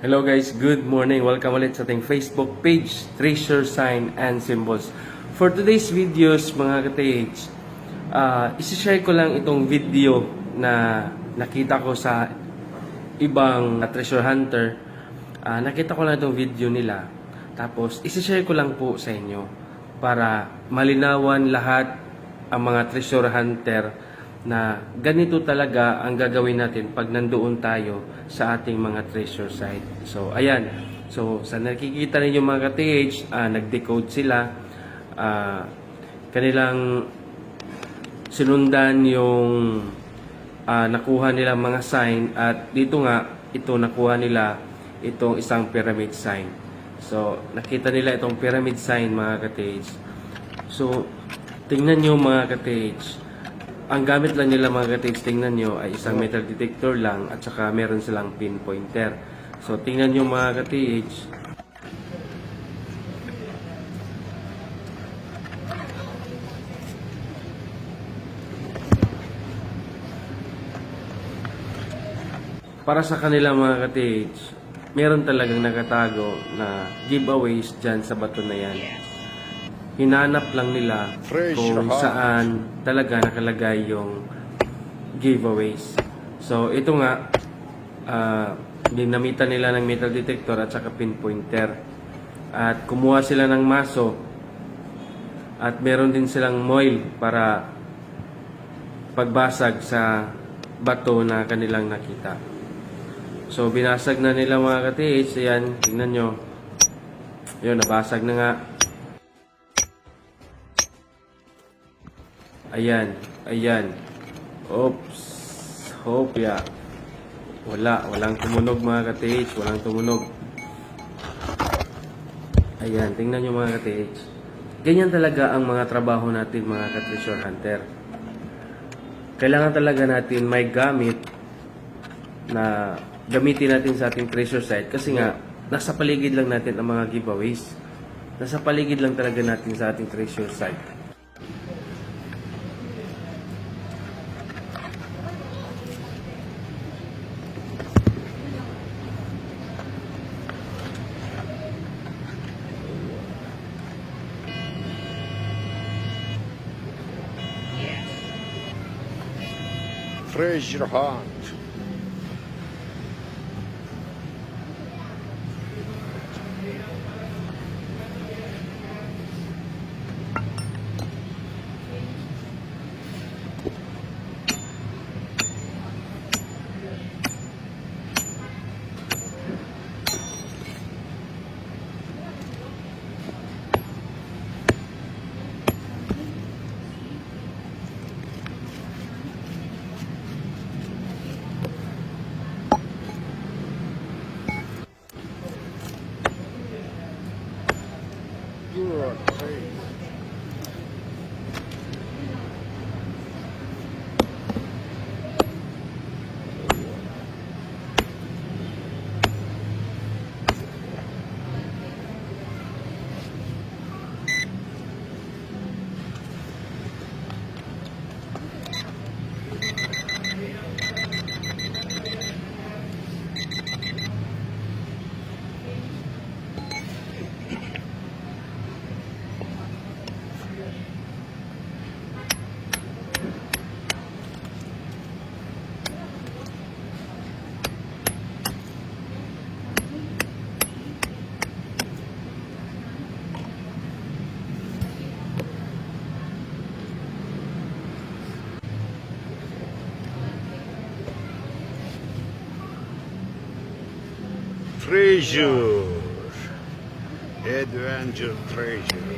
Hello guys, good morning. Welcome ulit sa ating Facebook page, Treasure Sign and Symbols. For today's videos mga ka-TH, isi-share ko lang itong video na nakita ko sa ibang treasure hunter. Nakita ko lang itong video nila. Tapos isi-share ko lang po sa inyo para malinawan lahat ang mga treasure hunter na ganito talaga ang gagawin natin pag nandoon tayo sa ating mga treasure site. So, ayan. So, sa nakikita ninyo mga ka-TH, nag-decode sila. Kanilang sinundan yung nakuha nila mga sign at dito nga, ito nakuha nila itong isang pyramid sign. So, nakita nila itong pyramid sign mga ka-TH. So, tingnan nyo mga ka-TH. Ang gamit lang nila mga ka-TH, tingnan nyo, ay isang metal detector lang at saka meron silang pinpointer. So, tingnan nyo mga ka-TH. Para sa kanila mga ka-TH, meron talagang nakatago na giveaways dyan sa bato na yan. Hinanap lang nila kung saan talaga nakalagay yung giveaways. So, ito nga, dinamitan nila ng metal detector at saka pinpointer. At kumuha sila ng maso at meron din silang moil para pagbasag sa bato na kanilang nakita. So, binasag na nila mga ka-TH. Ayan, tingnan nyo. Yun, nabasag na nga. Ayan, ayan. Oops. Hopya. Walang tumunog mga ka-TH. Walang tumunog. Ayan, tingnan nyo mga ka-TH. Ganyan talaga ang mga trabaho natin mga ka-treasure hunter. Kailangan talaga natin may gamit na gamitin natin sa ating treasure site. Kasi nga, nasa paligid lang natin ang mga giveaways. Nasa paligid lang talaga natin sa ating treasure site. Treasure hunt. Good. Treasure. Adventure treasure.